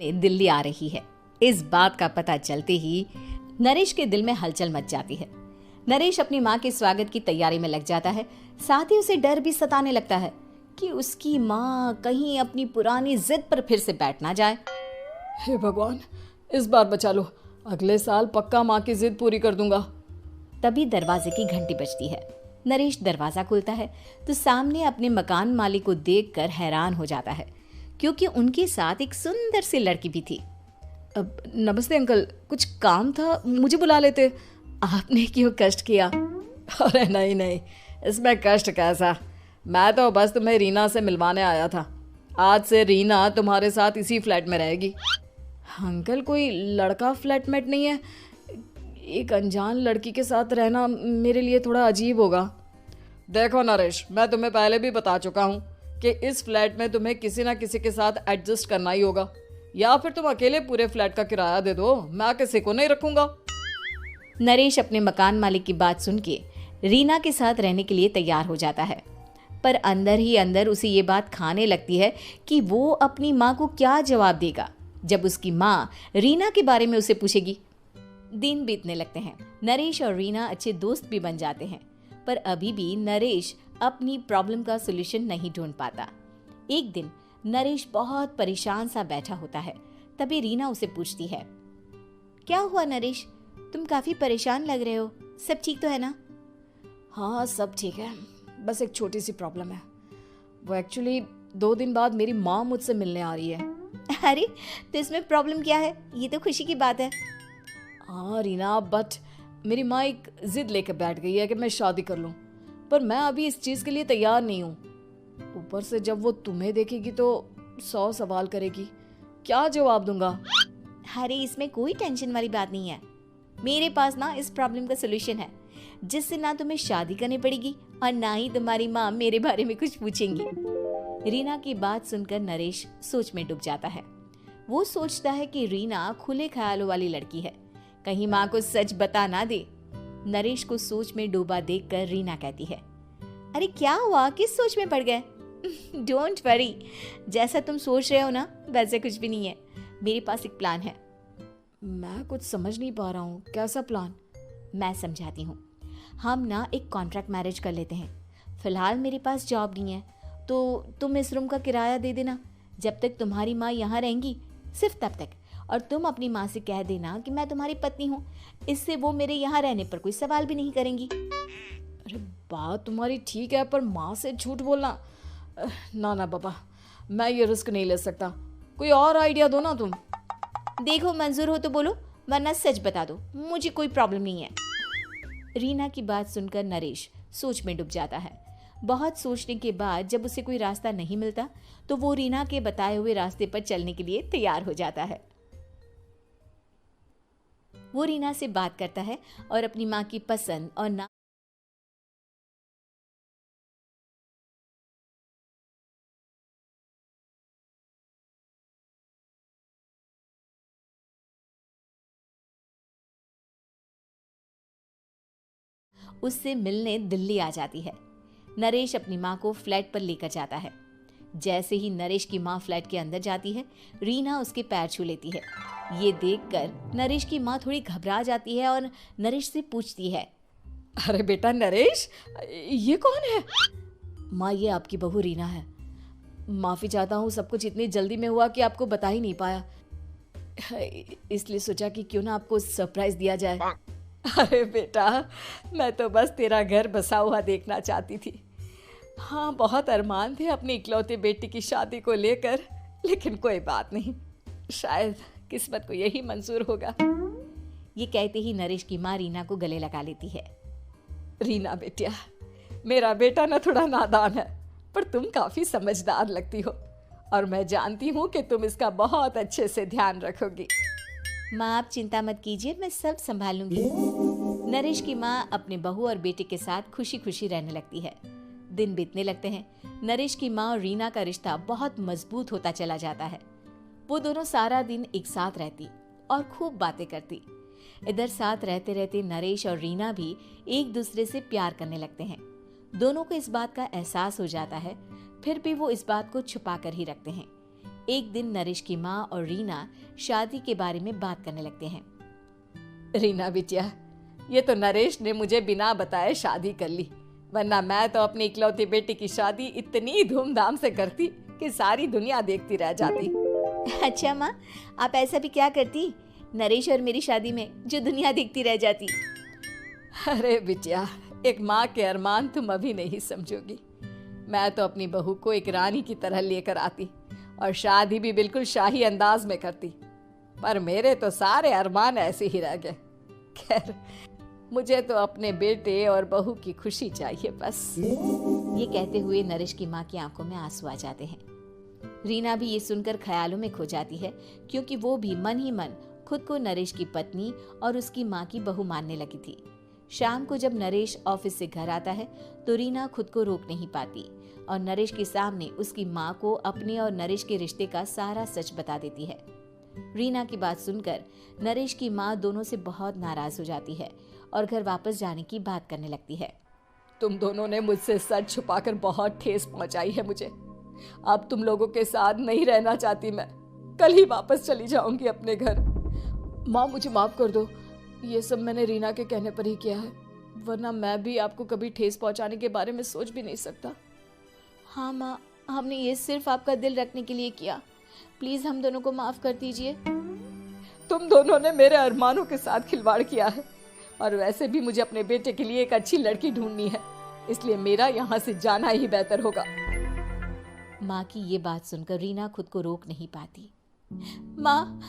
दिल्ली आ रही है। इस बात का पता चलते ही नरेश के दिल में हलचल मच जाती है। नरेश अपनी माँ के स्वागत की तैयारी में लग जाता है। साथ ही उसे डर भी सताने लगता है कि उसकी माँ कहीं अपनी पुरानी जिद पर फिर से बैठ ना जाए। हे भगवान, इस बार बचा लो, अगले साल पक्का माँ की जिद पूरी कर दूंगा। तभी दरवाजे की घंटी बजती है। नरेश दरवाजा खोलता है तो सामने अपने मकान मालिक को देखकर हैरान हो जाता है, क्योंकि उनके साथ एक सुंदर सी लड़की भी थी। अब नमस्ते अंकल, कुछ काम था, मुझे बुला लेते। आपने क्यों कष्ट किया? अरे नहीं नहीं, इसमें कष्ट कैसा, मैं तो बस तुम्हें रीना से मिलवाने आया था। आज से रीना तुम्हारे साथ इसी फ्लैट में रहेगी। अंकल, कोई लड़का फ्लैटमेट नहीं है? एक अनजान लड़की के साथ रहना मेरे लिए थोड़ा अजीब होगा। देखो नरेश, मैं तुम्हें पहले भी बता चुका हूँ कि इस फ्लैट में तुम्हें किसी ना किसी के साथ एडजस्ट करना ही होगा, या फिर तुम अकेले पूरे फ्लैट का किराया दे दो, मैं किसी को नहीं रखूंगा। नरेश अपने मकान मालिक की बात सुन के रीना के साथ रहने के लिए तैयार हो जाता है, पर अंदर ही अंदर उसे ये बात खाने लगती है कि वो अपनी माँ को क्या जवाब देगा जब उसकी माँ रीना के बारे में उसे पूछेगी। दिन बीतने लगते हैं। नरेश और रीना अच्छे दोस्त भी बन जाते हैं, पर अभी भी नरेश अपनी प्रॉब्लम का सलूशन नहीं ढूंढ पाता। एक दिन नरेश बहुत परेशान सा बैठा होता है। तभी रीना उसे पूछती है, क्या हुआ नरेश, तुम काफी परेशान लग रहे हो, सब ठीक तो है ना? हाँ सब ठीक है, बस एक छोटी सी प्रॉब्लम है। वो एक्चुअली 2 दिन बाद मेरी माँ मुझसे मिलने आ रही है। अरे तो इसमें प्रॉब्लम क्या है, ये तो खुशी की बात है। हाँ रीना, बट मेरी माँ एक जिद लेकर बैठ गई है कि मैं शादी कर लूँ, पर मैं अभी इस चीज़ के लिए तैयार नहीं हूँ। ऊपर से जब वो तुम्हें देखेगी तो 100 सवाल करेगी, क्या जवाब दूंगा? अरे इसमें कोई टेंशन वाली बात नहीं है, मेरे पास ना इस प्रॉब्लम का सलूशन है, जिससे ना तुम्हें शादी करनी पड़ेगी और ना ही तुम्हारी माँ मेरे बारे में कुछ पूछेंगी। रीना की बात सुनकर नरेश सोच में डूब जाता है। वो सोचता है कि रीना खुले ख्यालों वाली लड़की है, कहीं माँ को सच बता ना दे। नरेश को सोच में डूबा देखकर रीना कहती है, अरे क्या हुआ, किस सोच में पड़ गए? डोंट वरी, जैसा तुम सोच रहे हो ना वैसे कुछ भी नहीं है, मेरे पास एक प्लान है। मैं कुछ समझ नहीं पा रहा हूँ, कैसा प्लान? मैं समझाती हूँ। हम ना एक कॉन्ट्रैक्ट मैरिज कर लेते हैं। फिलहाल मेरे पास जॉब नहीं है, तो तुम इस रूम का किराया दे देना जब तक तुम्हारी माँ यहाँ रहेंगी, सिर्फ तब तक। और तुम अपनी माँ से कह देना कि मैं तुम्हारी पत्नी हूँ, इससे वो मेरे यहाँ रहने पर कोई सवाल भी नहीं करेंगी। अरे बात तुम्हारी ठीक है, पर माँ से झूठ बोलना, ना ना बाबा, मैं ये रिस्क नहीं ले सकता। कोई और आइडिया दो ना तुम। देखो मंजूर हो तो बोलो, वरना सच बता दो, मुझे कोई प्रॉब्लम नहीं है। रीना की बात सुनकर नरेश सोच में डूब जाता है। बहुत सोचने के बाद जब उसे कोई रास्ता नहीं मिलता तो वो रीना के बताए हुए रास्ते पर चलने के लिए तैयार हो जाता है। वो रीना से बात करता है और अपनी माँ की पसंद और ना उससे मिलने दिल्ली आ जाती है। नरेश अपनी माँ को फ्लैट पर लेकर जाता है। जैसे ही नरेश की माँ फ्लैट के अंदर जाती है, रीना उसके पैर छू लेती है। ये देखकर नरेश की माँ थोड़ी घबरा जाती है और नरेश से पूछती है, अरे बेटा नरेश, ये कौन है? माँ, ये आपकी बहू रीना है। माफ़ी चाहता हूँ, सब कुछ इतनी जल्दी में हुआ कि आपको बता ही नहीं पाया, इसलिए सोचा कि क्यों ना आपको सरप्राइज दिया जाए। अरे बेटा, मैं तो बस तेरा घर बसा हुआ देखना चाहती थी। हाँ, बहुत अरमान थे अपनी इकलौती बेटी की शादी को लेकर, लेकिन कोई बात नहीं, शायद किस्मत को यही मंजूर होगा। ये कहते ही नरेश की माँ रीना को गले लगा लेती है। रीना बेटिया, मेरा बेटा ना थोड़ा नादान है, पर तुम काफ़ी समझदार लगती हो, और मैं जानती हूँ कि तुम इसका बहुत अच्छे से ध्यान रखोगी। माँ आप चिंता मत कीजिए, मैं सब संभाल लूंगी। नरेश की माँ अपने बहू और बेटे के साथ खुशी खुशी रहने लगती है। दिन बीतने लगते हैं। नरेश की माँ और रीना का रिश्ता बहुत मजबूत होता चला जाता है। वो दोनों सारा दिन एक साथ रहती और खूब बातें करती। इधर साथ रहते रहते नरेश और रीना भी एक दूसरे से प्यार करने लगते हैं। दोनों को इस बात का एहसास हो जाता है, फिर भी वो इस बात को छुपा कर ही रखते हैं। एक दिन नरेश की माँ और रीना शादी के बारे में बात करने लगते हैं। रीना बिटिया, ये तो नरेश ने मुझे बिना बताए शादी कर ली, वरना मैं तो अपनी इकलौती बेटी की शादी इतनी धूमधाम से करती कि सारी दुनिया देखती रह जाती। अच्छा माँ, आप ऐसा भी क्या करती नरेश और मेरी शादी में जो दुनिया देखती रह जाती? अरे बिटिया, एक माँ के अरमान तुम अभी नहीं समझोगी। मैं तो अपनी बहू को एक रानी की तरह लेकर आती और शादी भी बिल्कुल शाही अंदाज में करती, पर मेरे तो सारे अरमान ऐसे ही रह गए। खैर, मुझे तो अपने बेटे और बहू की खुशी चाहिए बस। ये कहते हुए नरेश की माँ की आंखों में आंसू आ जाते हैं। रीना भी ये सुनकर ख्यालों में खो जाती है, क्योंकि वो भी मन ही मन खुद को नरेश की पत्नी और उसकी माँ की बहू मानने लगी थी। शाम को जब नरेश ऑफिस से घर आता है तो रीना खुद को रोक नहीं पाती और नरेश के सामने उसकी माँ को अपने और नरेश के रिश्ते का सारा सच बता देती है। रीना की बात सुनकर नरेश की माँ दोनों से बहुत नाराज हो जाती है और घर वापस जाने की बात करने लगती है। तुम दोनों ने मुझसे सच छुपाकर बहुत ठेस पहुंचाई है मुझे। अब तुम लोगों के साथ नहीं रहना चाहती मैं, कल ही वापस चली जाऊंगी अपने घर। माँ, मुझे माफ कर दो, ये सब मैंने रीना के कहने पर ही किया है, वरना मैं भी आपको कभी ठेस पहुंचाने के बारे में सोच भी नहीं सकता। हाँ माँ, हमने ये सिर्फ आपका दिल रखने के लिए किया, प्लीज हम दोनों को माफ कर दीजिए। तुम दोनों ने मेरे अरमानों के साथ खिलवाड़ किया है, और वैसे भी मुझे अपने बेटे के लिए एक अच्छी लड़की ढूंढनी है, इसलिए मेरा यहाँ से जाना ही बेहतर होगा। माँ की ये बात सुनकर रीना खुद को रोक नहीं पाती। माँ,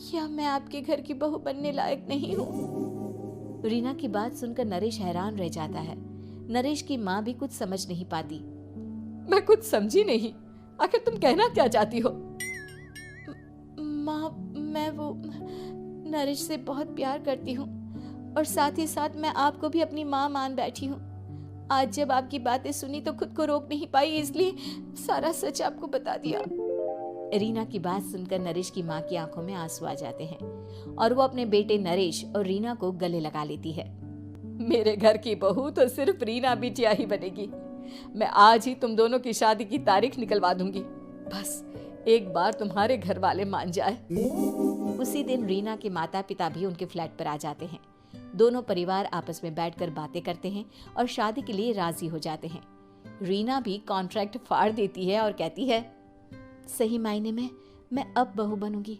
क्या मैं आपके घर की बहू बनने लायक नहीं हूँ? रीना की बात सुनकर नरेश हैरान रह जाता है। नरेश की माँ भी कुछ समझ नहीं पाती। मैं कुछ समझी नहीं, आखिर तुम कहना क्या चाहती हो? माँ, मैं वो नरेश से बहुत प्यार करती हूँ और साथ ही साथ मैं आपको भी अपनी माँ मान बैठी हूँ। आज जब आपकी बातें सुनी तो खुद को रोक नहीं पाई, इसलिए सारा सच आपको बता दिया। रीना की बात सुनकर नरेश की माँ की आंखों में आंसू आ जाते हैं और वो अपने बेटे नरेश और रीना को गले लगा लेती है। मेरे घर की बहू तो सिर्फ रीना बिटिया ही बनेगी। मैं आज ही तुम दोनों की शादी की तारीख निकलवा दूंगी, बस एक बार तुम्हारे घर वाले मान जाए। उसी दिन रीना के माता पिता भी उनके फ्लैट पर आ जाते हैं। दोनों परिवार आपस में बैठकर बातें करते हैं और शादी के लिए राजी हो जाते हैं। रीना भी कॉन्ट्रैक्ट फाड़ देती है और कहती है, सही मायने में मैं अब बहू बनूंगी,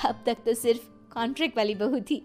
अब तक तो सिर्फ कॉन्ट्रैक्ट वाली बहू थी।